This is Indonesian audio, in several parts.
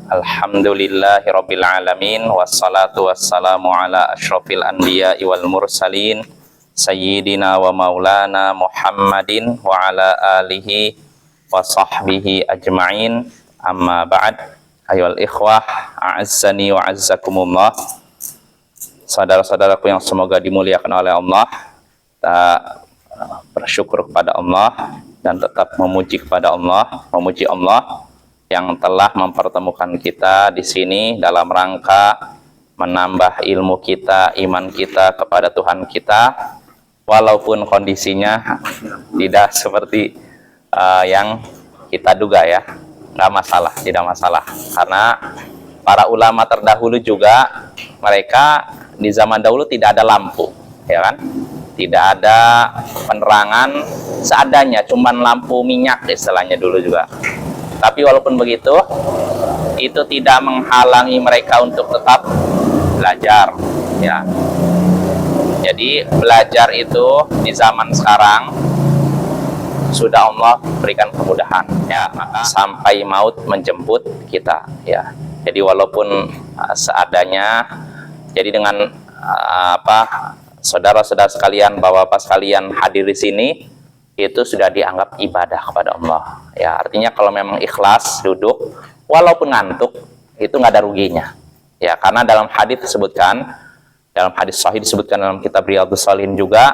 Alhamdulillahirabbil alamin wassalatu wassalamu ala asyrofil anbiya'i wal mursalin sayyidina wa maulana Muhammadin wa ala alihi wa sahbihi ajma'in. Amma ba'd. Ayyuhal ikhwah, a'azzani wa azzakumullah. Saudara-saudaraku yang semoga dimuliakan oleh Allah, kita bersyukur kepada Allah dan tetap memuji kepada Allah, memuji Allah yang telah mempertemukan kita di sini dalam rangka menambah ilmu kita, iman kita kepada Tuhan kita, walaupun kondisinya tidak seperti yang kita duga ya. Nggak masalah, tidak masalah, karena para ulama terdahulu juga mereka di zaman dahulu tidak ada lampu, ya kan? Tidak ada penerangan seadanya, cuman lampu minyak istilahnya dulu juga. Tapi walaupun begitu, itu tidak menghalangi mereka untuk tetap belajar, ya. Jadi belajar itu di zaman sekarang sudah Allah berikan kemudahan, ya, maka sampai maut menjemput kita, ya. Jadi walaupun seadanya, jadi dengan saudara-saudara sekalian, bapak-bapak sekalian hadir di sini, itu sudah dianggap ibadah kepada Allah. Ya, artinya kalau memang ikhlas duduk, walaupun ngantuk, itu nggak ada ruginya. Ya, karena dalam hadis disebutkan, dalam hadis sahih disebutkan dalam kitab Riyadhus Shalihin juga.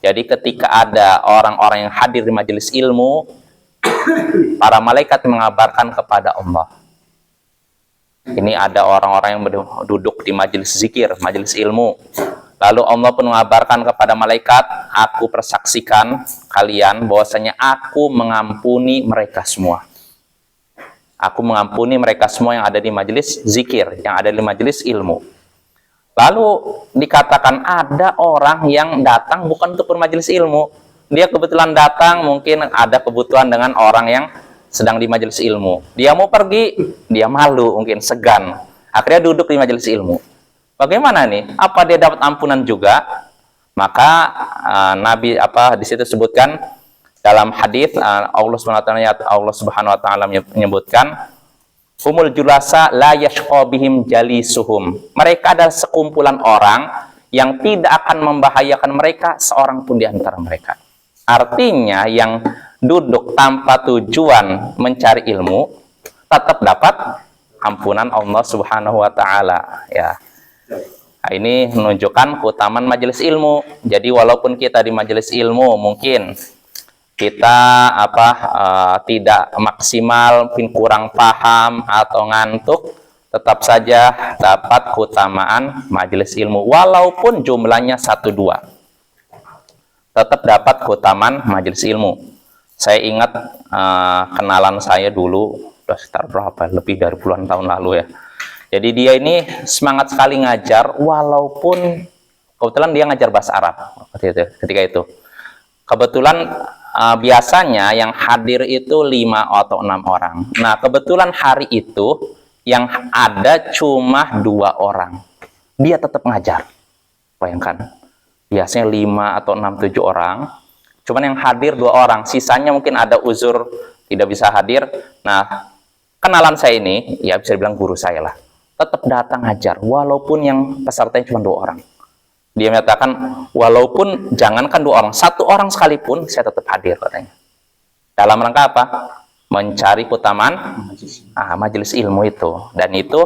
Jadi ketika ada orang-orang yang hadir di majelis ilmu, para malaikat mengabarkan kepada Allah. Ini ada orang-orang yang duduk di majelis zikir, majelis ilmu. Lalu Allah pun mengabarkan kepada malaikat, aku persaksikan kalian bahwasanya aku mengampuni mereka semua. Aku mengampuni mereka semua yang ada di majelis zikir, yang ada di majelis ilmu. Lalu dikatakan ada orang yang datang bukan untuk bermajelis ilmu. Dia kebetulan datang, mungkin ada kebutuhan dengan orang yang sedang di majelis ilmu. Dia mau pergi, dia malu, mungkin segan. Akhirnya duduk di majelis ilmu. Bagaimana nih? Apa dia dapat ampunan juga? Maka Nabi di situ sebutkan dalam hadis Allah Subhanahu wa taala menyebutkan humul julasa la yashqa bihim jalisuhum. Mereka adalah sekumpulan orang yang tidak akan membahayakan mereka seorang pun di antara mereka. Artinya yang duduk tanpa tujuan mencari ilmu tetap dapat ampunan Allah Subhanahu wa taala, ya. Nah, ini menunjukkan keutamaan majelis ilmu. Jadi walaupun kita di majelis ilmu mungkin kita tidak maksimal, mungkin kurang paham atau ngantuk, tetap saja dapat keutamaan majelis ilmu walaupun jumlahnya 1-2. Tetap dapat keutamaan majelis ilmu. Saya ingat kenalan saya dulu sekitar lebih dari puluhan tahun lalu ya. Jadi dia ini semangat sekali ngajar, walaupun kebetulan dia ngajar bahasa Arab ketika itu. Kebetulan biasanya yang hadir itu 5 atau 6 orang. Nah, kebetulan hari itu yang ada cuma 2 orang. Dia tetap ngajar. Bayangkan, biasanya 5 atau 6, 7 orang. Cuman yang hadir 2 orang. Sisanya mungkin ada uzur, tidak bisa hadir. Nah, kenalan saya ini, ya bisa dibilang guru saya lah. Tetap datang ngajar, walaupun yang pesertanya cuma 2 orang. Dia menyatakan, walaupun jangankan 2 orang, 1 orang sekalipun, saya tetap hadir katanya. Dalam rangka apa? Mencari keutamaan majelis ilmu itu. Dan itu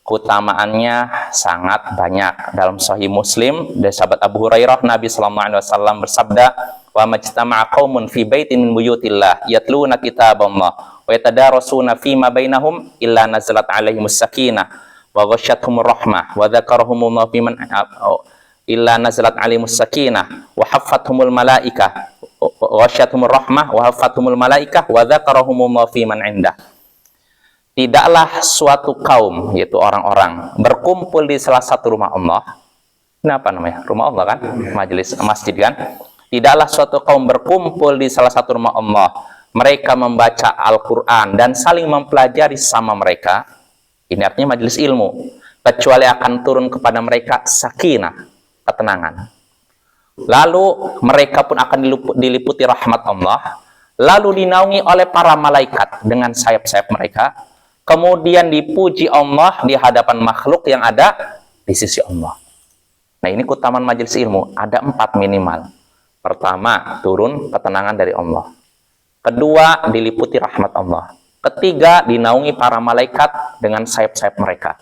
keutamaannya sangat banyak. Dalam Sahih Muslim, dari sahabat Abu Hurairah, Nabi SAW bersabda, wa majtama'a qaumun fi baitin min buyutillah yatluna kitaballah wa yatadarasuna fima bainahum illa nazalat alaihimus sakinah wa ghasyiyatuhumur rahmah wa dzakarahumullahu fiman illa nazalat alaihimus sakinah wa haffathumul malaikah wa ghasyiyatuhumur rahmah wa haffathumul malaikah wa dzakarahumullahu fiman indah. Tidaklah suatu kaum, yaitu orang-orang, berkumpul di salah satu rumah Allah. Ini apa namanya? Rumah Allah kan? Majelis masjid kan? Tidaklah suatu kaum berkumpul di salah satu rumah Allah. Mereka membaca Al-Quran dan saling mempelajari sama mereka. Ini artinya majelis ilmu. Kecuali akan turun kepada mereka sakinah, ketenangan. Lalu mereka pun akan diliputi rahmat Allah. lalu dinaungi oleh para malaikat dengan sayap-sayap mereka, kemudian dipuji Allah di hadapan makhluk yang ada di sisi Allah. Nah, ini keutamaan majelis ilmu, ada 4 minimal. Pertama, turun ketenangan dari Allah. Kedua, diliputi rahmat Allah. Ketiga, dinaungi para malaikat dengan sayap-sayap mereka.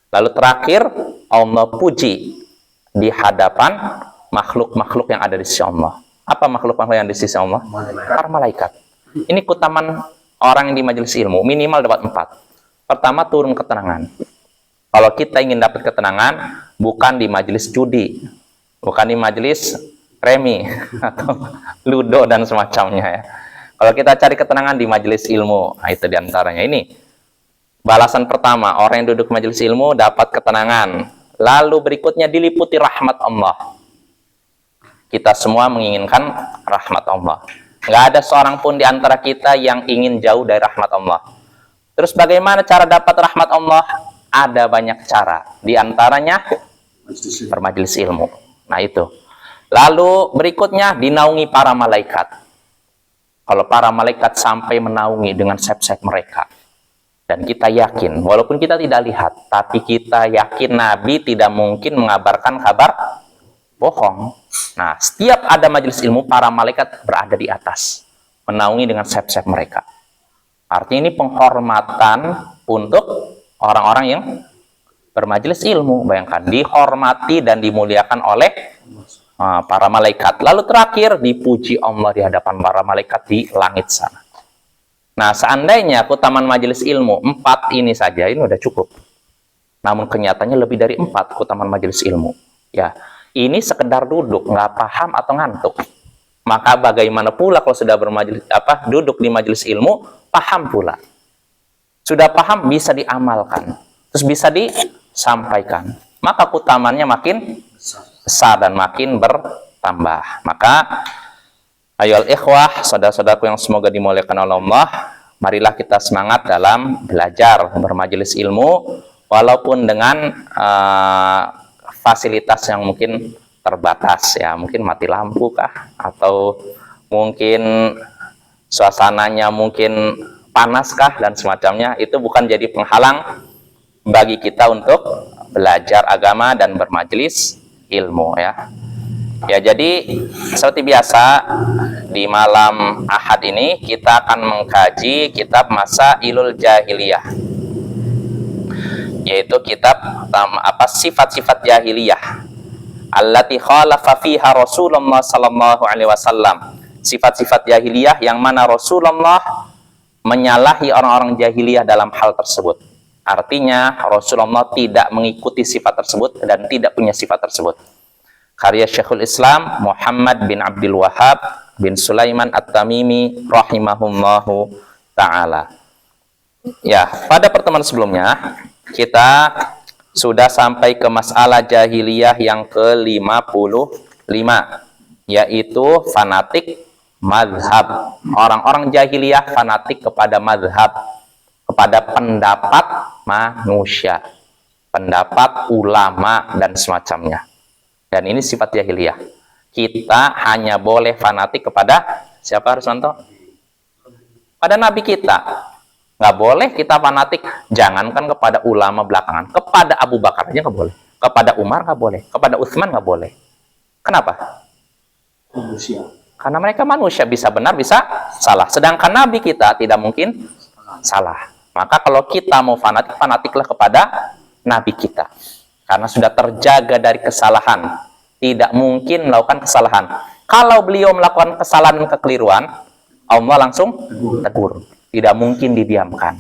Lalu terakhir, Allah puji di hadapan makhluk-makhluk yang ada di sisi Allah. Apa makhluk-makhluk yang di sisi Allah? Para malaikat. Ini keutamaan orang yang di majelis ilmu, minimal dapat 4. Pertama, turun ketenangan. Kalau kita ingin dapat ketenangan, bukan di majelis judi, bukan di majelis remi, atau ludo dan semacamnya ya. Kalau kita cari ketenangan di majelis ilmu, nah itu diantaranya ini. Balasan pertama, orang yang duduk majelis ilmu dapat ketenangan. Lalu berikutnya diliputi rahmat Allah. Kita semua menginginkan rahmat Allah. Nggak ada seorang pun di antara kita yang ingin jauh dari rahmat Allah. Terus bagaimana cara dapat rahmat Allah? Ada banyak cara. Di antaranya bermajelis ilmu. Nah itu. Lalu berikutnya dinaungi para malaikat. Kalau para malaikat sampai menaungi dengan sayap-sayap mereka. Dan kita yakin, walaupun kita tidak lihat, tapi kita yakin Nabi tidak mungkin mengabarkan kabar bohong. Nah, setiap ada majelis ilmu, para malaikat berada di atas, menaungi dengan sayap-sayap mereka. Artinya ini penghormatan untuk orang-orang yang bermajelis ilmu. Bayangkan, dihormati dan dimuliakan oleh para malaikat. Lalu terakhir, dipuji Allah di hadapan para malaikat di langit sana. Nah, seandainya keutamaan majelis ilmu 4 ini saja, ini udah cukup. Namun kenyataannya lebih dari 4 keutamaan majelis ilmu. Ya, ini sekedar duduk, nggak paham atau ngantuk. Maka bagaimana pula kalau sudah duduk di majelis ilmu, paham pula. Sudah paham, bisa diamalkan. Terus bisa disampaikan. Maka keutamaannya makin besar dan makin bertambah. Maka ayolah ikhwah, saudara-saudaraku yang semoga dimuliakan oleh Allah, marilah kita semangat dalam belajar bermajelis ilmu, walaupun dengan fasilitas yang mungkin terbatas ya, mungkin mati lampu kah, atau mungkin suasananya mungkin panas kah dan semacamnya. Itu bukan jadi penghalang bagi kita untuk belajar agama dan bermajelis ilmu ya. Ya, jadi seperti biasa di malam Ahad ini kita akan mengkaji kitab Masailul Jahiliyah, yaitu kitab sifat-sifat jahiliyah allati khalafa fiha Rasulullah sallallahu alaihi wasallam. Sifat-sifat jahiliyah yang mana Rasulullah menyalahi orang-orang jahiliyah dalam hal tersebut. Artinya Rasulullah tidak mengikuti sifat tersebut dan tidak punya sifat tersebut. Karya Syekhul Islam Muhammad bin Abdul Wahhab bin Sulaiman At-Tamimi rahimahullahu ta'ala. Ya, pada pertemuan sebelumnya kita sudah sampai ke masalah jahiliyah yang ke-55, yaitu fanatik mazhab. Orang-orang jahiliyah fanatik kepada mazhab, kepada pendapat manusia, pendapat ulama dan semacamnya. Dan ini sifat jahiliyah. Kita hanya boleh fanatik kepada siapa, Ruswanto? Pada Nabi kita. Nggak boleh kita fanatik, jangankan kepada ulama belakangan, kepada Abu Bakar aja nggak boleh, kepada Umar nggak boleh, kepada Utsman nggak boleh. Kenapa? Manusia. Karena mereka manusia, bisa benar bisa salah. Sedangkan Nabi kita tidak mungkin salah. Maka kalau kita mau fanatik, fanatiklah kepada Nabi kita. Karena sudah terjaga dari kesalahan, tidak mungkin melakukan kesalahan. Kalau beliau melakukan kesalahan dan kekeliruan, Allah langsung tegur. Tidak mungkin didiamkan.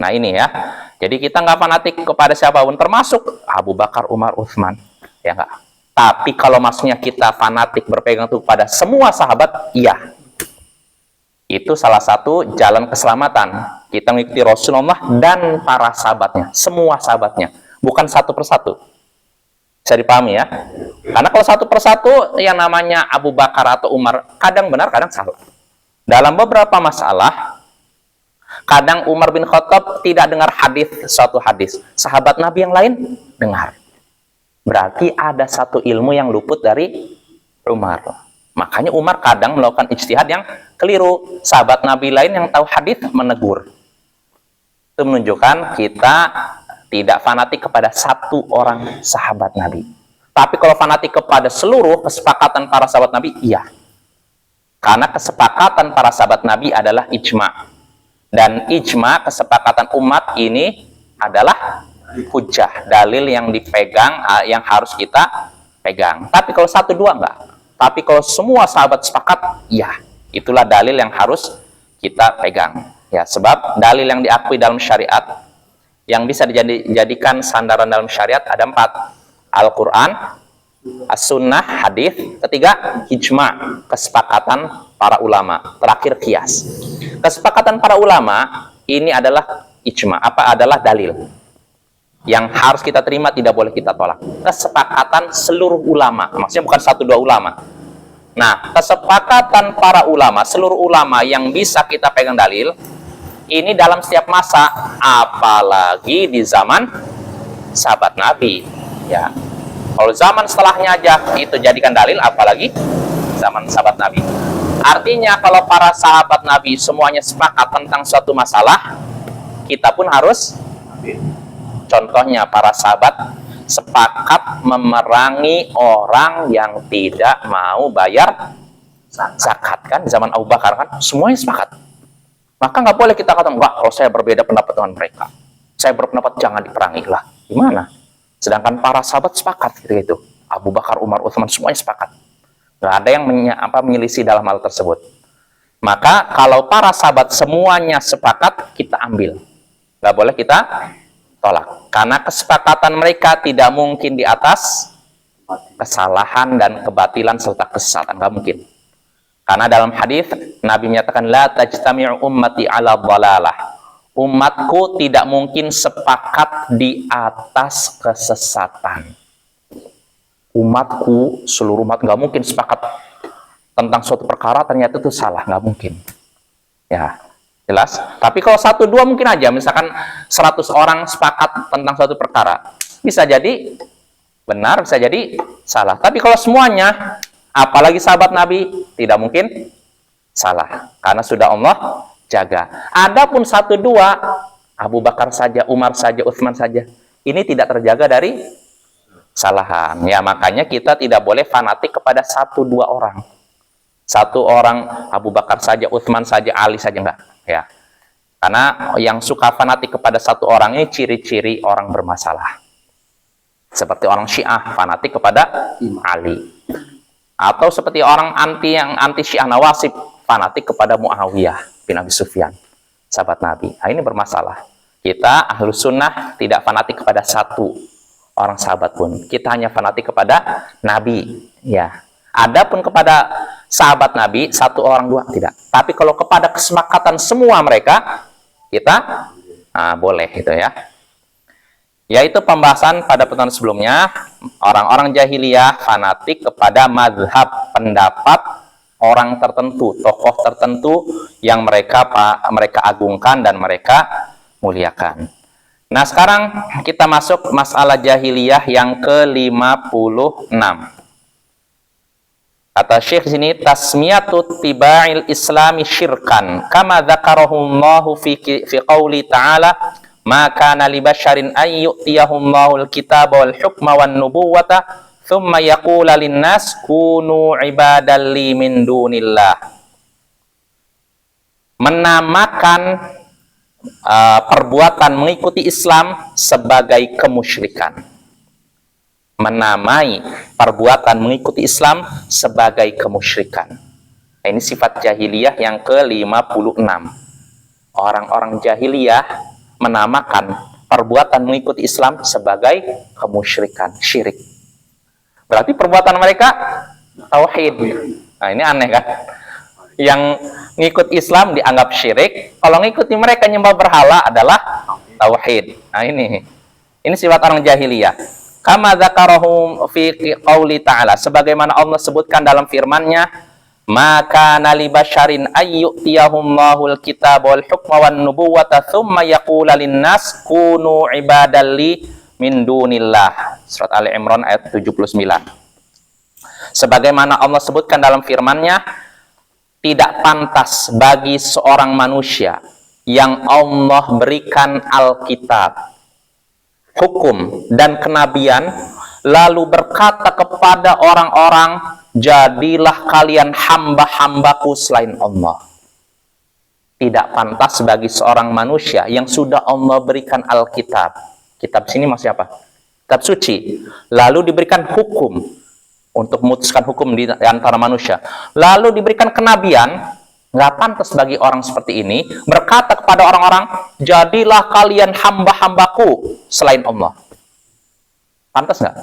Nah ini ya. Jadi kita nggak fanatik kepada siapapun, termasuk Abu Bakar, Umar, Utsman. Ya nggak. Tapi kalau maksudnya kita fanatik berpegang teguh kepada semua sahabat, iya. Itu salah satu jalan keselamatan. Kita mengikuti Rasulullah dan para sahabatnya, semua sahabatnya. Bukan satu persatu. Bisa dipahami ya. Karena kalau satu persatu yang namanya Abu Bakar atau Umar, kadang benar, kadang salah. Dalam beberapa masalah, kadang Umar bin Khattab tidak dengar suatu hadis. Sahabat Nabi yang lain dengar. Berarti ada satu ilmu yang luput dari Umar. Makanya Umar kadang melakukan ijtihad yang Keliru. Sahabat Nabi lain yang tahu hadis menegur. Itu menunjukkan kita tidak fanatik kepada satu orang sahabat Nabi. Tapi kalau fanatik kepada seluruh kesepakatan para sahabat Nabi, iya. Karena kesepakatan para sahabat Nabi adalah ijma. Dan ijma, kesepakatan umat ini adalah hujjah, dalil yang dipegang, yang harus kita pegang. Tapi kalau satu dua enggak. Tapi kalau semua sahabat sepakat, ya, itulah dalil yang harus kita pegang. Ya, sebab dalil yang diakui dalam syariat, yang bisa dijadikan sandaran dalam syariat ada 4. Al-Quran, As-Sunnah, hadis. Ketiga, ijma, kesepakatan para ulama. Terakhir, qiyas. Kesepakatan para ulama ini adalah ijma, adalah dalil yang harus kita terima, tidak boleh kita tolak. Kesepakatan seluruh ulama, maksudnya bukan 1-2 ulama. Nah, kesepakatan para ulama, seluruh ulama yang bisa kita pegang dalil, ini dalam setiap masa, apalagi di zaman sahabat Nabi. Ya, kalau zaman setelahnya aja itu jadikan dalil, apalagi zaman sahabat Nabi. Artinya kalau para sahabat Nabi semuanya sepakat tentang suatu masalah, kita pun harus. Contohnya para sahabat sepakat memerangi orang yang tidak mau bayar zakat, kan di zaman Abu Bakar, kan semuanya sepakat. Maka nggak boleh kita katakan, enggak, kalau saya berbeda pendapat dengan mereka, saya berpendapat jangan diperangi. Lah gimana? Sedangkan para sahabat sepakat gitu. Abu Bakar, Umar, Utsman semuanya sepakat. Nggak ada yang menyelisih dalam hal tersebut. Maka kalau para sahabat semuanya sepakat, kita ambil. Nggak boleh kita tolak. Karena kesepakatan mereka tidak mungkin di atas kesalahan dan kebatilan serta kesesatan. Nggak mungkin. Karena dalam hadis Nabi menyatakan, la tajtami'u ummati ala dhalalah. Umatku tidak mungkin sepakat di atas kesesatan. Umatku, seluruh umat nggak mungkin sepakat tentang suatu perkara ternyata itu salah, nggak mungkin. Ya, jelas. Tapi kalau 1-2 mungkin aja, misalkan 100 orang sepakat tentang suatu perkara, bisa jadi benar, bisa jadi salah. Tapi kalau semuanya, apalagi sahabat Nabi, tidak mungkin salah, karena sudah Allah jaga. Adapun 1-2, Abu Bakar saja, Umar saja, Utsman saja, ini tidak terjaga dari kesalahan. Ya, makanya kita tidak boleh fanatik kepada 1-2 orang. 1 orang, Abu Bakar saja, Utsman saja, Ali saja, enggak. Ya, karena yang suka fanatik kepada 1 orang ini ciri-ciri orang bermasalah. Seperti orang Syiah fanatik kepada Ali, atau seperti orang yang anti Syiah Nawasib fanatik kepada Muawiyah bin Abi Sufyan, sahabat Nabi. Nah, ini bermasalah. Kita Ahlus Sunnah tidak fanatik kepada 1 orang sahabat pun. Kita hanya fanatik kepada Nabi. Ya. Adapun kepada sahabat Nabi 1 orang 2 tidak. Tapi kalau kepada kesepakatan semua mereka, kita boleh itu ya. Yaitu pembahasan pada pertemuan sebelumnya, orang-orang jahiliyah fanatik kepada mazhab, pendapat orang tertentu, tokoh tertentu yang mereka agungkan dan mereka muliakan. Nah, sekarang kita masuk masalah jahiliyah yang ke-56. Kata Syekh sini, tasmiyatu tiba'il islami syirkan kama dzakarahullahu fi qauli ta'ala ma kana li basyarin ay yu'tiyahumullahu al-kitaba wal hukma wan nubuwata thumma yaqula lin-nas kunu ibadan li min dunillah. Menamakan perbuatan mengikuti Islam sebagai kemusyrikan. Menamai perbuatan mengikuti Islam sebagai kemusyrikan. Ini sifat jahiliyah yang ke-56. Orang-orang jahiliyah menamakan perbuatan mengikuti Islam sebagai kemusyrikan, syirik. Berarti perbuatan mereka tauhid. Nah, ini aneh kan? Yang ngikut Islam dianggap syirik, kalau ngikuti mereka nyembah berhala adalah tauhid. Nah, ini sifat orang jahiliyah. Kama dzakarahum fi qauli ta'ala, sebagaimana Allah sebutkan dalam firman-Nya, maka nali basyarin ayyutiyahumullahu al-kitaba wal hukma wan nubuwata tsumma yaqulu lin-nas kunu ibadalli min dunillah. Surat Ali Imran ayat 79. Sebagaimana Allah sebutkan dalam firman-Nya, tidak pantas bagi seorang manusia yang Allah berikan Alkitab, hukum, dan kenabian, lalu berkata kepada orang-orang, jadilah kalian hamba-hambaku selain Allah. Tidak pantas bagi seorang manusia yang sudah Allah berikan Alkitab. Kitab sini maksudnya apa? Kitab suci. Lalu diberikan hukum untuk memutuskan hukum di antara manusia. Lalu diberikan kenabian. Nggak pantas bagi orang seperti ini berkata kepada orang-orang, jadilah kalian hamba-hambaku selain Allah. Pantas nggak?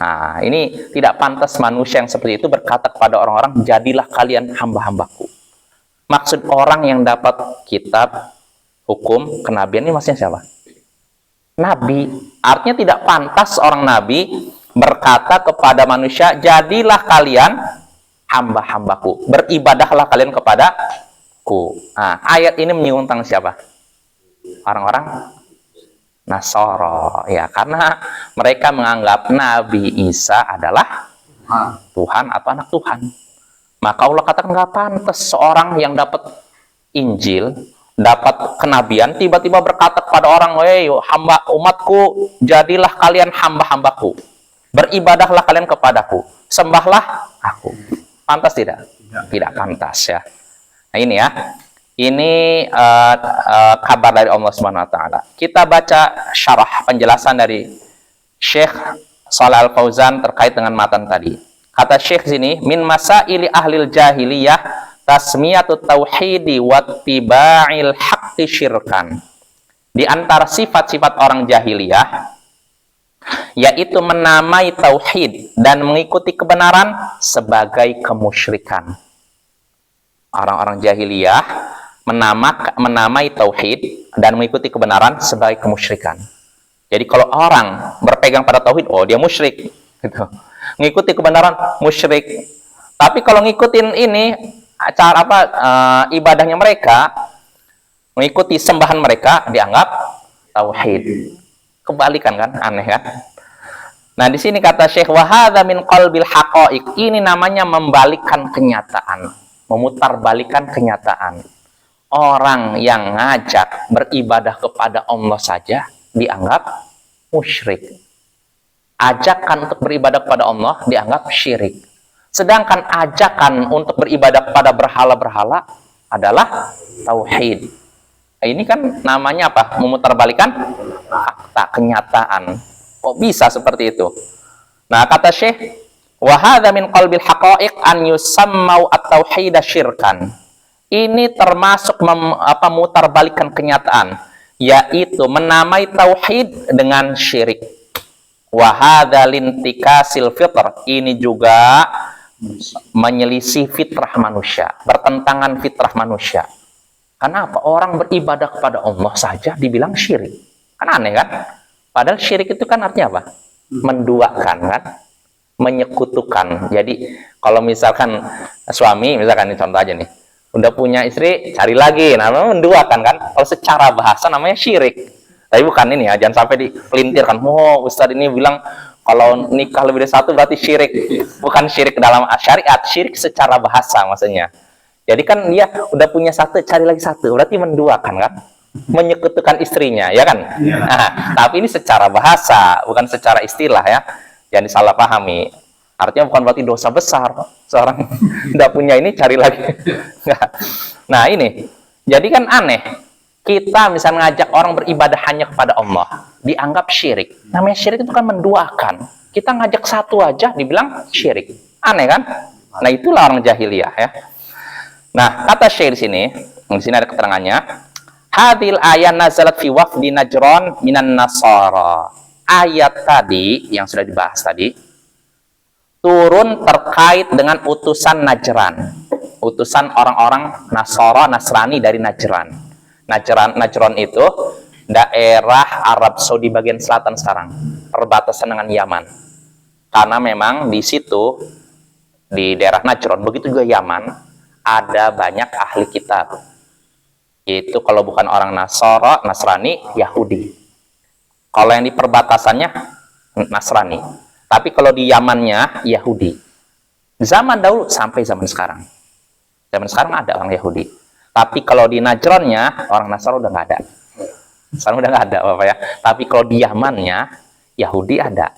Nah, ini tidak pantas manusia yang seperti itu berkata kepada orang-orang, jadilah kalian hamba-hambaku. Maksud orang yang dapat kitab, hukum, kenabian ini maksudnya siapa? Nabi. Artinya tidak pantas orang Nabi berkata kepada manusia, jadilah kalian hamba-hambaku. Beribadahlah kalian kepadaku. Nah, ayat ini menyinggung tentang siapa? Orang-orang Nasara. Ya, karena mereka menganggap Nabi Isa adalah Tuhan atau anak Tuhan. Maka Allah katakan nggak pantas seorang yang dapat Injil, dapat kenabian, tiba-tiba berkata kepada orang, "Hei hamba umatku, jadilah kalian hamba-hambaku. Beribadahlah kalian kepadaku. Sembahlah aku." Pantas tidak? Tidak pantas ya. Nah ini ya. Ini kabar dari Allah Subhanahu wa taala. Kita baca syarah penjelasan dari Syekh Shalih Al Fauzan terkait dengan matan tadi. Kata Syekh sini, min masaili ahlil jahiliyah tasmiyatut tauhidi wattiba'il haqqi syirkan. Di antara sifat-sifat orang jahiliyah yaitu menamai tauhid dan mengikuti kebenaran sebagai kemusyrikan. Orang-orang jahiliyah menamai tauhid dan mengikuti kebenaran sebagai kemusyrikan. Jadi kalau orang berpegang pada tauhid, oh dia musyrik gitu. Ngikuti kebenaran musyrik. Tapi kalau ngikutin ini cara apa ibadahnya mereka, mengikuti sembahan mereka dianggap tauhid. Kebalikan kan, aneh kan? Nah, di sini kata Syekh, wa hadza min qalbil haqa'iq. Ini namanya membalikkan kenyataan, memutarbalikkan kenyataan. Orang yang ngajak beribadah kepada Allah saja dianggap musyrik. Ajakan untuk beribadah kepada Allah dianggap syirik. Sedangkan ajakan untuk beribadah kepada berhala-berhala adalah tauhid. Ini kan namanya apa? Memutarbalikkan fakta, kenyataan. Kok bisa seperti itu? Nah, kata Syekh, wa hadza min qalbil haqa'iq an yusammau at-tauhid syirkan. Ini termasuk memutarbalikkan kenyataan, yaitu menamai tauhid dengan syirik. Wahada lintikasil fitr, ini juga menyelisih fitrah manusia, bertentangan fitrah manusia. Kenapa orang beribadah kepada Allah saja dibilang syirik? Kan aneh kan? Padahal syirik itu kan artinya apa? Menduakan kan? Menyekutukan. Jadi kalau misalkan suami, misalkan ini contoh aja nih, udah punya istri, cari lagi, namanya menduakan kan? Kalau secara bahasa namanya syirik. Tapi bukan ini ya, jangan sampai dipelintirkan. Oh, Ustadz ini bilang kalau nikah lebih dari satu berarti syirik. Bukan syirik dalam syariat, syirik secara bahasa maksudnya. Jadi kan dia udah punya satu, cari lagi satu, berarti menduakan kan? Menyekutukan istrinya, ya kan? Nah, tapi ini secara bahasa, bukan secara istilah ya. Jangan disalah pahami. Artinya bukan berarti dosa besar. Seorang udah punya ini cari lagi. Nah ini, jadi kan aneh. Kita misalnya ngajak orang beribadah hanya kepada Allah, dianggap syirik. Namanya syirik itu kan menduakan. Kita ngajak satu aja dibilang syirik. Aneh kan? Nah, itulah orang jahiliyah ya. Nah, kata Syekh di sini ada keterangannya. Hadil ayat nazalat fi wafdi Najran minan Nasara. Ayat tadi yang sudah dibahas tadi turun terkait dengan utusan Najran. Utusan orang-orang Nasara, Nasrani dari Najran. Najran itu daerah Arab Saudi bagian selatan sekarang, perbatasan dengan Yaman. Karena memang di situ, di daerah Najran, begitu juga Yaman, ada banyak ahli kitab. Itu kalau bukan orang Nasara, Nasrani, Yahudi. Kalau yang di perbatasannya, Nasrani. Tapi kalau di Yamannya, Yahudi. Zaman dahulu sampai zaman sekarang. Zaman sekarang ada orang Yahudi. Tapi kalau di Najrannya, orang Nasrani udah nggak ada. Sekarang udah nggak ada, Bapak ya. Tapi kalau di Yamannya, Yahudi ada.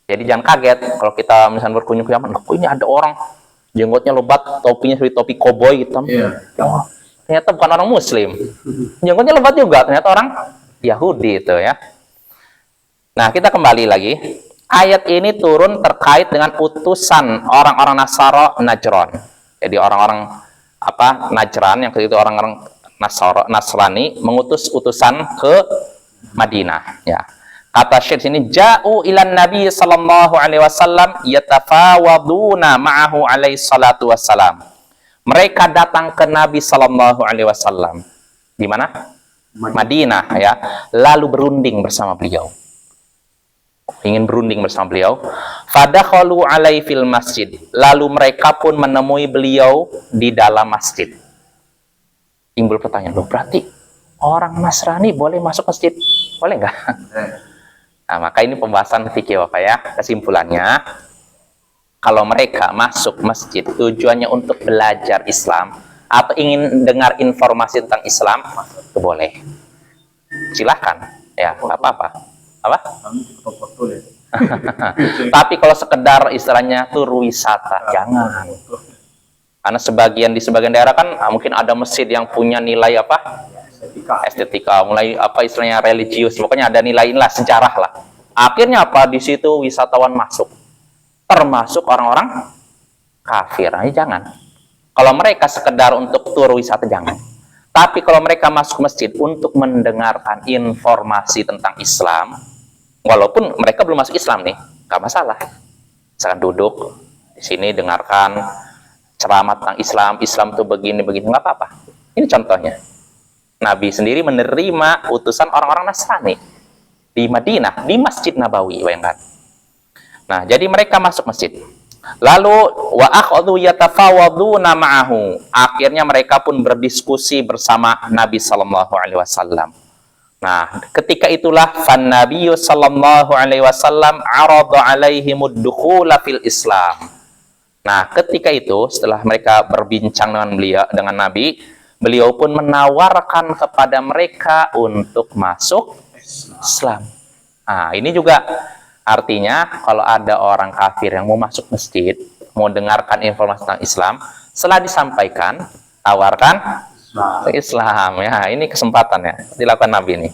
Jadi jangan kaget kalau kita misalnya berkunjung ke Yaman, kok ini ada orang jenggotnya lebat, topinya seperti topi koboi hitam. Oh, ternyata bukan orang Muslim. Jenggotnya lebat juga, ternyata orang Yahudi itu ya. Nah, kita kembali lagi. Ayat ini turun terkait dengan utusan orang-orang Najran. Jadi orang-orang Najran yang itu orang-orang Nasrani mengutus utusan ke Madinah ya. Kata Syekh sini ja'u ilan Nabi sallallahu alaihi wasallam yatafawaduna ma'ahu alaihi salatu wassalam. Mereka datang ke Nabi sallallahu alaihi wasallam. Di mana? Madinah ya. Lalu berunding bersama beliau. Ingin berunding bersama beliau. Fadakhalu alaihi fil masjid. Lalu mereka pun menemui beliau di dalam masjid. Timbul pertanyaan, loh berarti orang Nasrani boleh masuk masjid? Boleh nggak? Nah, maka ini pembahasan fikih Bapak ya. Kesimpulannya, kalau mereka masuk masjid tujuannya untuk belajar Islam atau ingin dengar informasi tentang Islam, itu boleh. Silahkan, ya nggak apa-apa. Apa? Tapi kalau sekedar istilahnya tur wisata, jangan. Karena di sebagian daerah kan mungkin ada masjid yang punya nilai estetika, mulai istilahnya religius, pokoknya ada nilai lah, sejarah lah. Akhirnya di situ wisatawan masuk, termasuk orang-orang kafir. Nah, jangan. Kalau mereka sekedar untuk tur wisata, jangan. Tapi kalau mereka masuk masjid untuk mendengarkan informasi tentang Islam, walaupun mereka belum masuk Islam nih, nggak masalah. Misalkan duduk di sini dengarkan ceramah tentang Islam, Islam tuh begini, nggak apa-apa. Ini contohnya. Nabi sendiri menerima utusan orang-orang Nasrani di Madinah, di Masjid Nabawi, bayangkan. Nah, jadi mereka masuk masjid. Lalu wa akhadhu yatafawaduna ma'ahu. Akhirnya mereka pun berdiskusi bersama Nabi sallallahu alaihi wasallam. Nah, ketika itulah fan Nabiyyu sallallahu alaihi wasallam arada alaihimud dukhula fil Islam. Nah, ketika itu setelah mereka berbincang dengan Nabi, beliau pun menawarkan kepada mereka untuk masuk Islam. Nah, ini juga artinya kalau ada orang kafir yang mau masuk masjid, mau dengarkan informasi tentang Islam, setelah disampaikan, tawarkan Islam. Ya, ini kesempatannya dilakukan Nabi ini.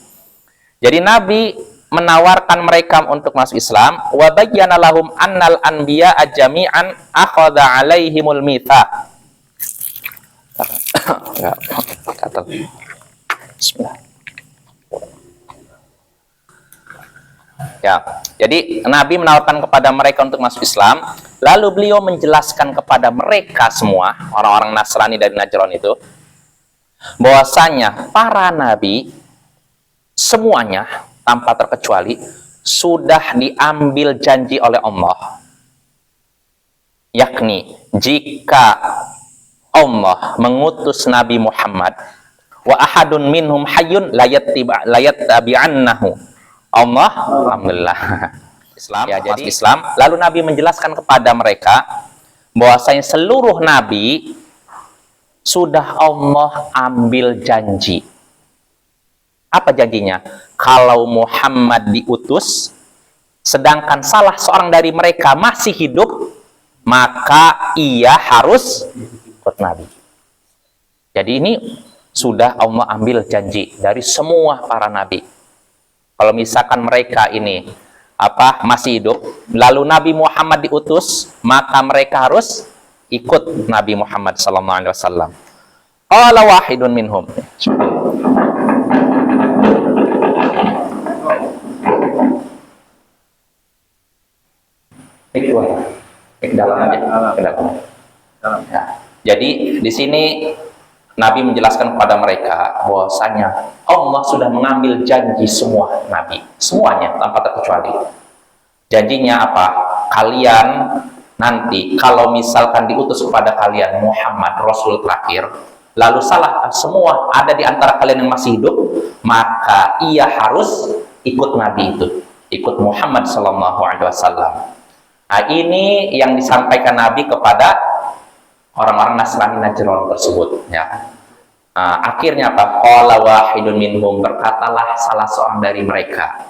Jadi Nabi menawarkan mereka untuk masuk Islam, wa bayyana lahum annal anbiya'a jami'an akhadha 'alaihimul mitsaq. Kata Bismillah. Ya, jadi Nabi menawarkan kepada mereka untuk masuk Islam, lalu beliau menjelaskan kepada mereka semua, orang-orang Nasrani dari Najran itu, bahwasanya para nabi semuanya tanpa terkecuali sudah diambil janji oleh Allah, yakni jika Allah mengutus Nabi Muhammad wa ahadun minhum hayyun layattabi'annahu. Allah, alhamdulillah, Islam, ya, jadi Islam. Lalu Nabi menjelaskan kepada mereka bahwasanya seluruh nabi sudah Allah ambil janji. Apa janjinya? Kalau Muhammad diutus, sedangkan salah seorang dari mereka masih hidup, maka ia harus ikut Nabi. Jadi ini sudah Allah ambil janji dari semua para nabi. Kalau misalkan mereka ini masih hidup, lalu Nabi Muhammad diutus, maka mereka harus ikut Nabi Muhammad sallallahu alaihi wasallam. Qala wahidun minhum. Dalam aja. Ya. Jadi di sini Nabi menjelaskan kepada mereka bahwasanya Allah sudah mengambil janji semua nabi, semuanya tanpa terkecuali. Janjinya apa? Kalian nanti kalau misalkan diutus kepada kalian Muhammad Rasul terakhir, lalu salah semua ada di antara kalian yang masih hidup, maka ia harus ikut nabi itu, ikut Muhammad sallallahu alaihi wasallam. Nah, ini yang disampaikan Nabi kepada orang-orang Nasrani Najran tersebut, ya. Akhirnya apa? Qala wahidun minhum, berkatalah salah seorang dari mereka.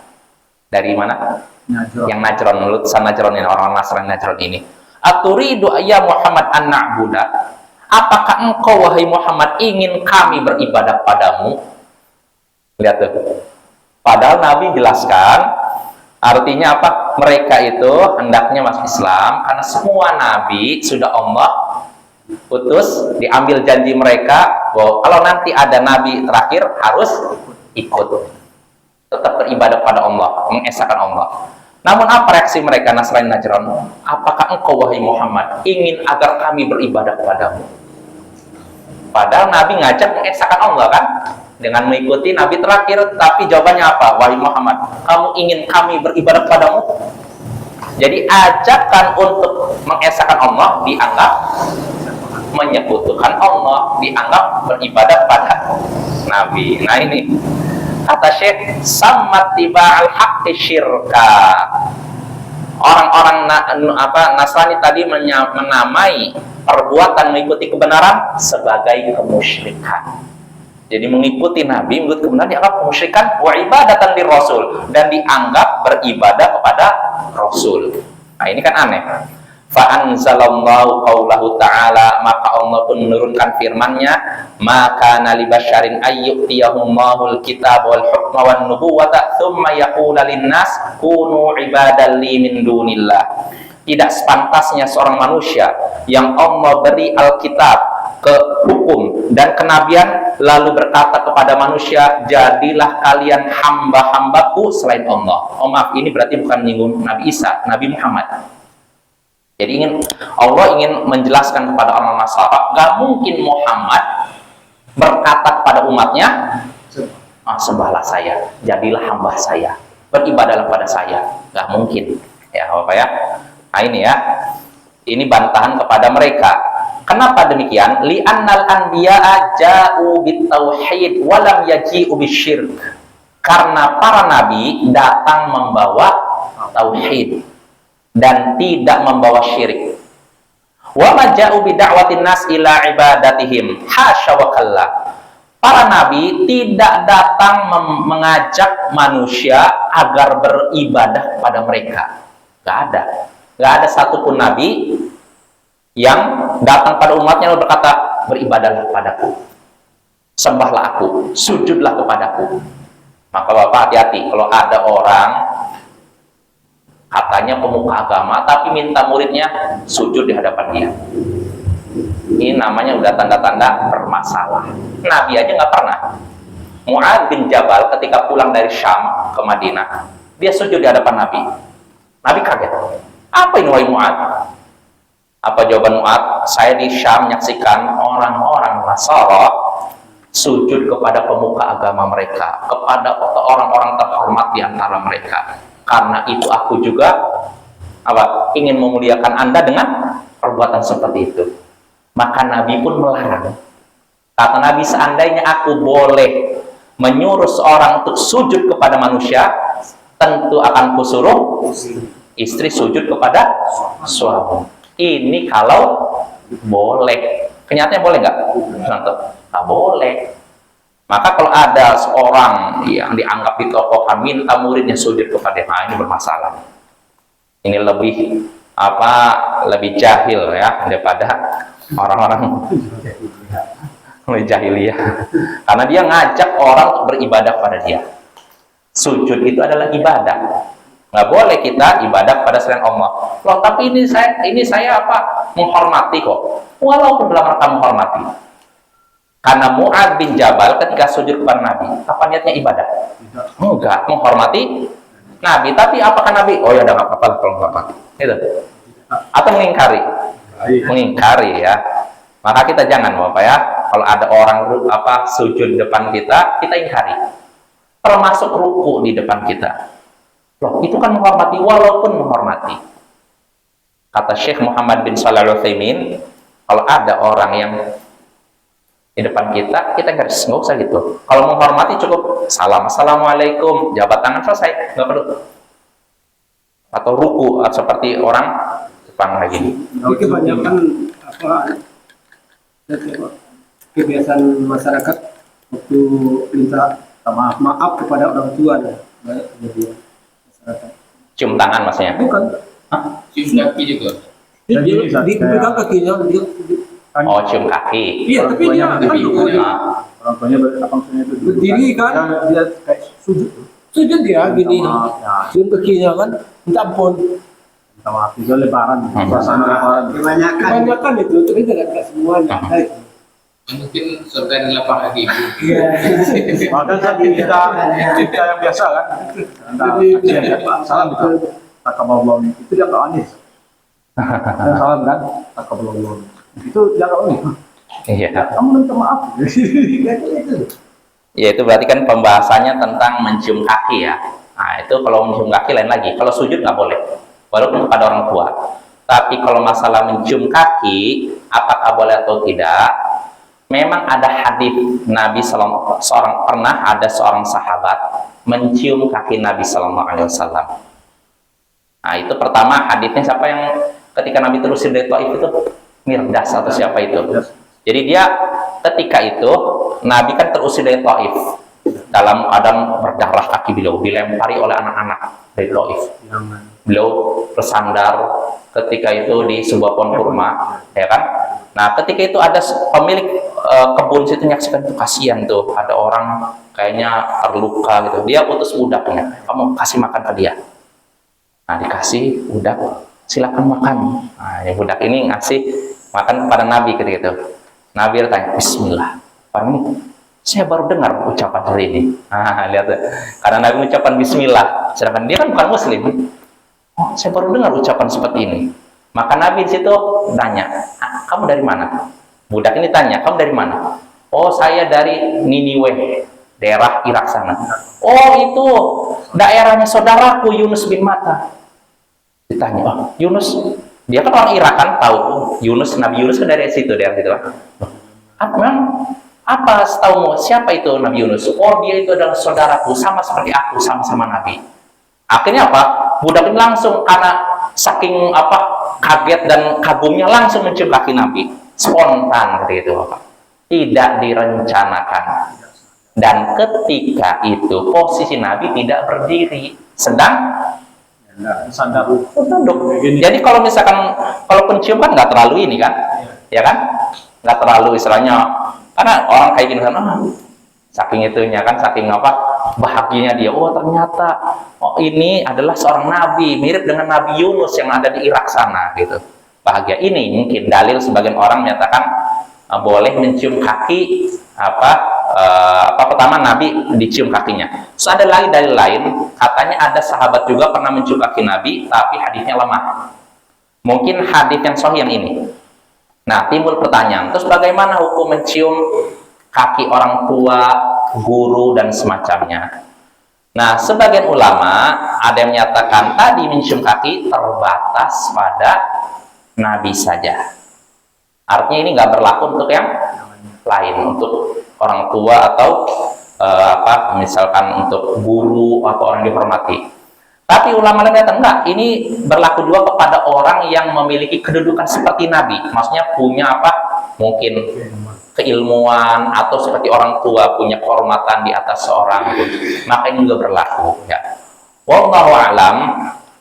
Dari mana? Najran. Yang Najran, lulusan Najran ini, orang Nasrani Najran ini. Aturidu ya Muhammad an na'buda? Apakah engkau wahai Muhammad ingin kami beribadah padamu? Lihat tuh. Padahal Nabi jelaskan, artinya apa? Mereka itu hendaknya masuk Islam karena semua Nabi sudah Allah putus, diambil janji mereka bahwa kalau nanti ada nabi terakhir harus ikut, tetap beribadah pada Allah, mengesahkan Allah. Namun apa reaksi mereka Nasrani Najran? Apakah engkau wahai Muhammad ingin agar kami beribadah padamu? Padahal Nabi ngajak mengesahkan Allah kan, dengan mengikuti nabi terakhir. Tapi jawabannya apa? Wahai Muhammad, kamu ingin kami beribadah padamu? Jadi ajakan untuk mengesahkan Allah dianggap menyekutukan Allah, dianggap beribadah pada Nabi. Nah ini kata Syekh, sammat tiba'al haqqi syirka. Orang-orang Nasrani tadi menamai perbuatan mengikuti kebenaran sebagai kemusyrikan. Jadi mengikuti Nabi, mengikuti kebenaran dianggap kemusyrikan, wa ibadatan di Rasul, dan dianggap beribadah kepada Rasul. Nah ini kan aneh. Fa'anzalallahu qawlahu ta'ala, maka Allah pun menurunkan firman-Nya, maka nali basyarin ayyutiyahumallahul kitab wal hukma wan nubuwata thumma yaqula linnas kunu ibadan li min dunillah. Tidak sepantasnya seorang manusia yang Allah beri Alkitab, ke hukum dan kenabian, lalu berkata kepada manusia, jadilah kalian hamba-hambaku selain Allah. Oh maaf, ini berarti bukan menyinggung Nabi Isa, Nabi Muhammad. Jadi Allah ingin menjelaskan kepada orang Nasara, gak mungkin Muhammad berkata kepada umatnya, sembahlah saya, jadilah hamba saya, beribadahlah pada saya. Gak mungkin, ya Bapak ya. Nah ini ya, ini bantahan kepada mereka. Kenapa demikian? Li'annal anbiya'a ja'u bitauhid walam yaji'u bisyirk. Karena para nabi datang membawa tauhid dan tidak membawa syirik. Wa maja'u bid'awatin nas ila ibadatihim, hasya wa kalla. Para nabi tidak datang mengajak manusia agar beribadah kepada mereka. Gak ada satupun nabi yang datang pada umatnya lalu berkata, beribadahlah padaku, sembahlah aku, sujudlah kepadaku. Maka Bapak hati-hati kalau ada orang katanya pemuka agama tapi minta muridnya sujud di hadapan dia. Ini namanya udah tanda-tanda bermasalah. Nabi aja nggak pernah. Mu'ad bin Jabal ketika pulang dari Syam ke Madinah, dia sujud di hadapan Nabi. Nabi kaget. Apa ini wahai Mu'ad? Apa jawaban Mu'ad? Saya di Syam menyaksikan orang-orang Nasara sujud kepada pemuka agama mereka, kepada orang-orang terhormat di antara mereka. Karena itu aku juga ingin memuliakan Anda dengan perbuatan seperti itu. Maka Nabi pun melarang. Kata Nabi, seandainya aku boleh menyuruh seorang untuk sujud kepada manusia, tentu akan kusuruh istri sujud kepada suami. Ini kalau boleh. Kenyataannya boleh nggak? Nggak boleh. Maka kalau ada seorang yang dianggap ditokohkan minta muridnya sujud kepada dia, ini bermasalah. Ini lebih jahil ya daripada orang-orang lebih jahiliyah. Karena dia ngajak orang untuk beribadah pada dia. Sujud itu adalah ibadah. Nggak boleh kita ibadah pada selain Allah. Loh, tapi ini saya menghormati kok. Walaupun dalam rangka menghormati. Karena Mu'ad bin Jabal ketika sujud kepada Nabi, apa niatnya ibadah? Enggak, menghormati Nabi. Tapi apakah Nabi? Oh ya udah nggak apa-apa kalau nggak apa-apa. Itu. Atau mengingkari? Mengingkari ya. Maka kita jangan Bapak ya. Kalau ada orang sujud di depan kita ingkari. Termasuk ruku di depan kita. Loh, itu kan menghormati walaupun menghormati. Kata Syekh Muhammad bin Shalih Al-Utsaimin, kalau ada orang yang di depan kita nggak usah gitu. Kalau menghormati cukup salam, assalamualaikum, jabat tangan, selesai, nggak perlu. Atau ruku seperti orang Jepang lagi. Kebanyakan kebiasaan masyarakat waktu minta maaf kepada orang tua ya, banyak kejadian masyarakat. Cium tangan maksudnya? Bukan. Cium kaki juga. Dipegang kakinya dia. Oh, cium kaki. Iya, tapi dia kan Orang tuanya maksudnya itu berdiri kan, dia kayak sujud. sujud dia gini, cium kakinya kan, minta ampun. Minta maaf juga lebaran, suasana lebaran. Kebanyakan itu, tapi tidak semuanya. Mungkin surga di lapang hati ibu. Iya. Bahkan tadi kita yang biasa kan, salam itu takaballah itu dia nggak aneh. Salam kan, takaballah itu dia nggak aneh. Iya. Kamu minta maaf. Ya itu berarti kan pembahasannya tentang mencium kaki ya. Nah itu kalau mencium kaki lain lagi. Kalau sujud nggak boleh, walaupun kepada orang tua. Tapi kalau masalah mencium kaki, apakah boleh atau tidak? Memang ada hadis Nabi pernah ada seorang sahabat mencium kaki Nabi Sallallahu Alaihi Wasallam. Nah itu pertama hadisnya siapa yang ketika Nabi terusir dari Taif itu Mirdas atau siapa itu? Jadi dia ketika itu Nabi kan terusir dari Taif dalam keadaan berdarah kaki beliau dilempari oleh anak-anak dari Taif. Beliau bersandar ketika itu di sebuah pohon kurma, ya kan? Nah ketika itu ada pemilik kebun situ menyaksikan itu, kasihan tuh ada orang kayaknya terluka gitu. Dia utus budaknya, kamu kasih makan ke dia. Nah dikasih budak, silakan makan. Nah ya budak ini ngasih makan kepada Nabi ketika itu. Nabi bertanya, Bismillah. Orang ini, saya baru dengar ucapan hari ini. Nah, lihat tuh. Karena Nabi mengucapkan Bismillah, sedangkan dia kan bukan Muslim. Oh, saya baru dengar ucapan seperti ini. Maka Nabi di situ tanya, kamu dari mana? Budak ini tanya, kamu dari mana? Oh, saya dari Niniwe, daerah Irak sana. Oh, itu daerahnya saudaraku Yunus bin Matta. Ditanya, oh, Yunus, dia kan orang Irak kan, tahu Yunus, Nabi Yunus kan dari situ, daerah situ kan. Apa setaumu, siapa itu Nabi Yunus? Oh, dia itu adalah saudaraku, sama seperti aku, sama-sama Nabi. Akhirnya apa? Budak ini langsung karena saking kaget dan kagumnya langsung mencium kaki Nabi, spontan gitu apa? Tidak direncanakan. Dan ketika itu posisi Nabi tidak berdiri, sedang Sandar. tunduk. Jadi kalau misalkan kalau pencium kan nggak terlalu ini kan, ya kan? Nggak terlalu istilahnya, karena orang kayak gini kan, saking itunya kan, saking bahagianya dia. Oh ternyata ini adalah seorang nabi, mirip dengan Nabi Yunus yang ada di Irak sana gitu. Bahagia ini mungkin dalil sebagian orang menyatakan boleh mencium kaki pertama Nabi dicium kakinya. So, ada lagi dalil lain, katanya ada sahabat juga pernah mencium kaki Nabi, tapi hadisnya lemah. Mungkin hadis yang sahih yang ini. Nah, timbul pertanyaan, terus bagaimana hukum mencium kaki orang tua, guru, dan semacamnya? Nah, sebagian ulama ada yang menyatakan tadi mencium kaki terbatas pada Nabi saja. Artinya ini nggak berlaku untuk yang lain, untuk orang tua atau misalkan untuk guru atau orang dihormati. Tapi ulama lain kata enggak, ini berlaku juga kepada orang yang memiliki kedudukan seperti Nabi. Maksudnya punya mungkin keilmuan atau seperti orang tua punya kehormatan di atas seorang, maka ini juga berlaku ya. Wallahu a'lam,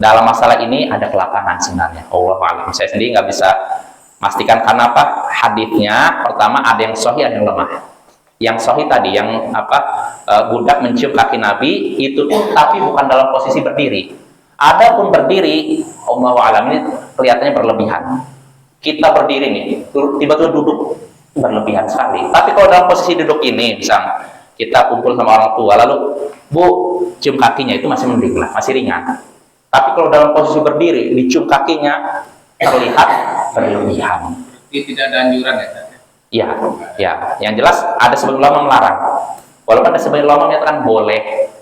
dalam masalah ini ada kelapangan sebenarnya. Wallahu a'lam. Saya sendiri nggak bisa pastikan karena hadisnya pertama ada yang sahih, ada yang lemah. Yang sahih tadi yang budak mencium kaki Nabi itu pun tapi bukan dalam posisi berdiri. Adapun berdiri, Allahu a'lam, ini kelihatannya berlebihan. Kita berdiri nih, tiba-tiba duduk, berlebihan sekali. Tapi kalau dalam posisi duduk ini, misalnya kita kumpul sama orang tua, lalu Bu cium kakinya, itu masih mending lah, masih ringan. Tapi kalau dalam posisi berdiri, dicium kakinya, terlihat berlebihan. Jadi tidak ada anjuran ya? Ya, ya. Yang jelas ada sebagian ulama melarang. Walaupun ada sebagian ulama menyatakan boleh.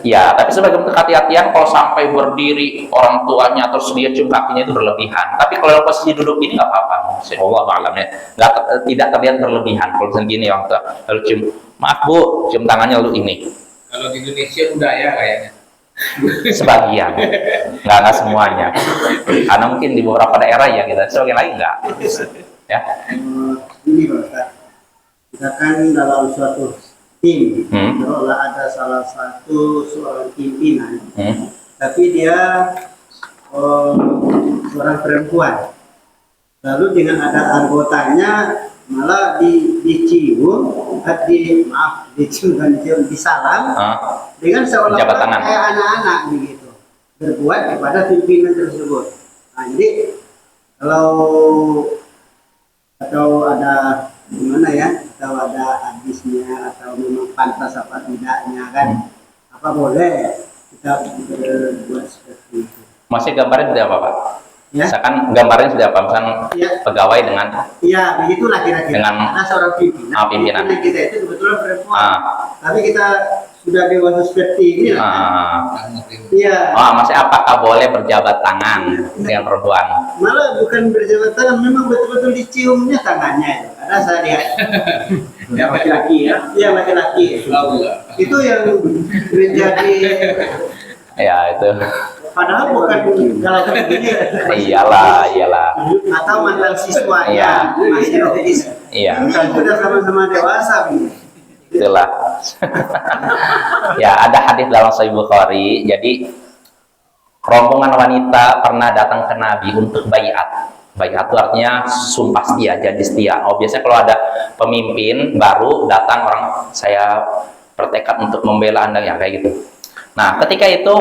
Ya, tapi sebagai bentuk hati-hatian kalau sampai berdiri orang tuanya terus dia cium kakinya itu berlebihan. Tapi kalau dalam posisi duduk ini nggak apa-apa. Allah a'lam ya. Tidak terlihat berlebihan. Kalau misalnya gini orang tua lalu cium, maaf Bu, cium tangannya lalu ini. Kalau di Indonesia budaya kayaknya. Sebagian, nggak semuanya. Karena mungkin di beberapa daerah ya kita, sebagian lagi nggak. Ya. Ini Pak Ustaz, misalkan dalam suatu tim, taruhlah ada salah satu seorang pimpinan, tapi dia seorang perempuan. Lalu dengan ada anggotanya malah dicium, disalam dengan seolah-olah kayak anak-anak begitu, berbuat kepada pimpinan tersebut. Nah, jadi kalau atau ada gimana ya, atau ada hadisnya atau memang pantas apa tidaknya kan, apa boleh kita berbuat seperti itu? Masih gambarnya sudah apa Pak? Ya. Misalkan gambarnya sudah apa? Misalkan Ya. pegawai dengan Iya, begitulah kira-kira. Dengan- ada seorang pimpinan. Pimpinan. Kita itu kebetulan perempuan. Ah. Tapi kita sudah dewasa seperti ini lah. Iya. Masih apakah boleh berjabat tangan dengan perempuan? Malah bukan berjabat tangan, memang betul-betul diciumnya tangannya. Ada saya lihat. Ya laki-laki ya. Iya, laki-laki. Itu yang menjadi, Ya itu. padahal bukan kalau begini. Iyalah. Atau mantan siswa Iya. yang masih aktif. Iya. Ini kan sudah sama-sama dewasa. Itulah. Ya, ada hadis dalam Sahih Bukhari. Jadi rombongan wanita pernah datang ke Nabi untuk baiat. Baiat itu artinya sumpah setia, janji setia. Biasanya kalau ada pemimpin baru datang orang, saya bertekad untuk membela Anda ya kayak gitu. Nah, ketika itu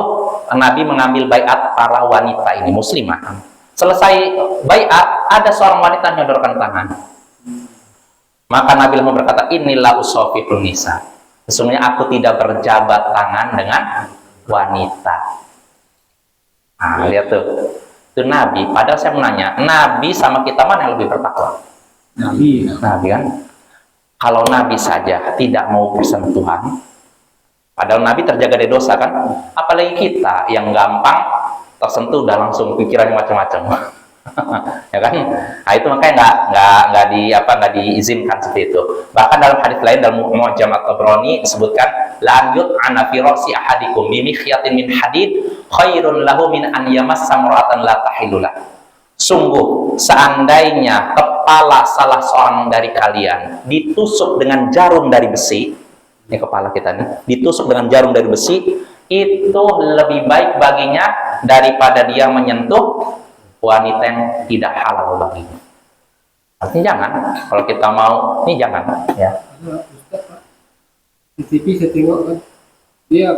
Nabi mengambil baiat para wanita ini muslimah. Selesai baiat, ada seorang wanita menyodorkan tangan. Maka Nabi mau berkata, inilah usofifun nisa. Sesungguhnya aku tidak berjabat tangan dengan wanita. Nah, lihat tuh. Itu Nabi. Padahal saya mau nanya, Nabi sama kita mana yang lebih bertakwa? Nabi. Nabi kan? Kalau Nabi saja tidak mau bersentuhan, padahal Nabi terjaga dari dosa kan? Apalagi kita yang gampang tersentuh udah langsung pikirannya macam-macam. Ya kan? Nah itu makanya nggak diizinkan seperti itu. Bahkan dalam hadis lain dalam Mu'jam at-Tabrani disebutkan la yut'ana fi ra'si ahadikum bi mikhyatin min hadid khairun lahu min an yamassa mar'atan la tahillulah. Sungguh seandainya kepala salah seorang dari kalian ditusuk dengan jarum dari besi, ini kepala kita nih, ditusuk dengan jarum dari besi, itu lebih baik baginya daripada dia menyentuh wanita yang tidak halal baginya. Artinya jangan, kalau kita mau, ini jangan ya. Di TV saya tengok kan, dia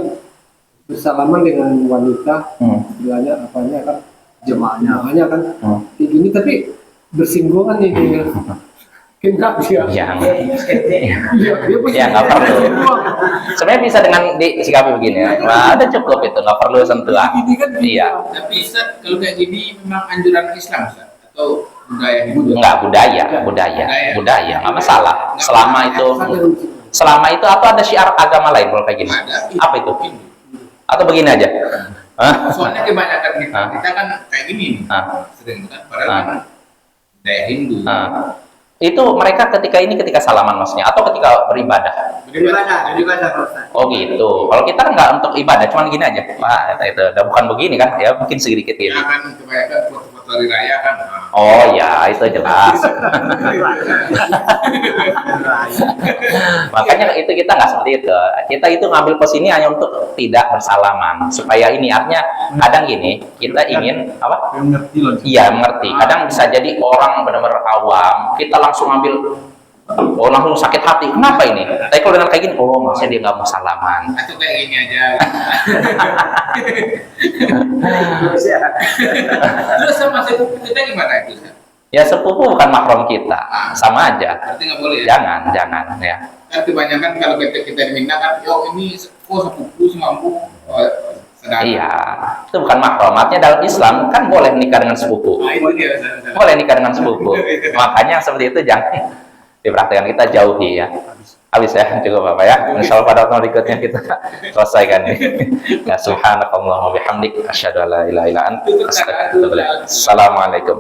bersalaman dengan wanita, bilangnya apanya kan, jemaahnya kan, kayak gini tapi bersinggungan ini. Kenapa dia? Ya nggak perlu. Sebenarnya bisa dengan disikapi begini ya. Nah, ada cukup itu, nggak perlu sentuhan. Iya. Tapi Ustaz, kalau kayak gini memang anjuran Islam Ustaz? Atau budaya Hindu? Enggak, budaya, nggak masalah. Selama itu atau ada syiar agama lain kalau kayak gini? Apa itu? Atau begini aja? Soalnya kebanyakan kita kan kayak gini nih, sering kan, padahal kan budaya Hindu. Itu mereka ketika salaman maksudnya atau ketika beribadah? Beribadah Ustaz. Oh gitu. Kalau kita kan nggak untuk ibadah, cuman gini aja. Wah, itu udah bukan begini kan? Ya mungkin sedikit ini. Ya kan kebanyakan foto-foto hari raya kan. Oh ya, itu jelas. Makanya itu kita nggak seperti itu. Kita itu ngambil posisi hanya untuk tidak bersalaman. Supaya ini artinya kadang gini, kita ingin apa? Mengerti loh. Iya, mengerti. Kadang bisa jadi orang benar-benar awam, kita langsung ambil, langsung sakit hati. Kenapa ini? Tapi kalau dengan kayak gini, maksudnya dia nggak mau salaman. Atau kayak gini aja. Terus sama sepupu kita gimana itu? Ya sepupu bukan mahram kita, sama aja. Berarti nggak boleh ya? Jangan ya. Kan kebanyakan kalau kita diminta kan, ini sepupu semampu. Iya, itu bukan mahram. Artinya dalam Islam kan boleh nikah dengan sepupu. Nah, itu dia. Boleh nikah dengan sepupu. Makanya seperti itu jangan diperhatikan, kita jauhi ya. Habis ya, cukup Bapak ya. Insyaallah pada tahun berikutnya kita selesaikan ini. Ya subhanakallahumma bihamdik asyhadu an la ilaha illa anta astaghfiruka wa atubu ilaik. Assalamualaikum.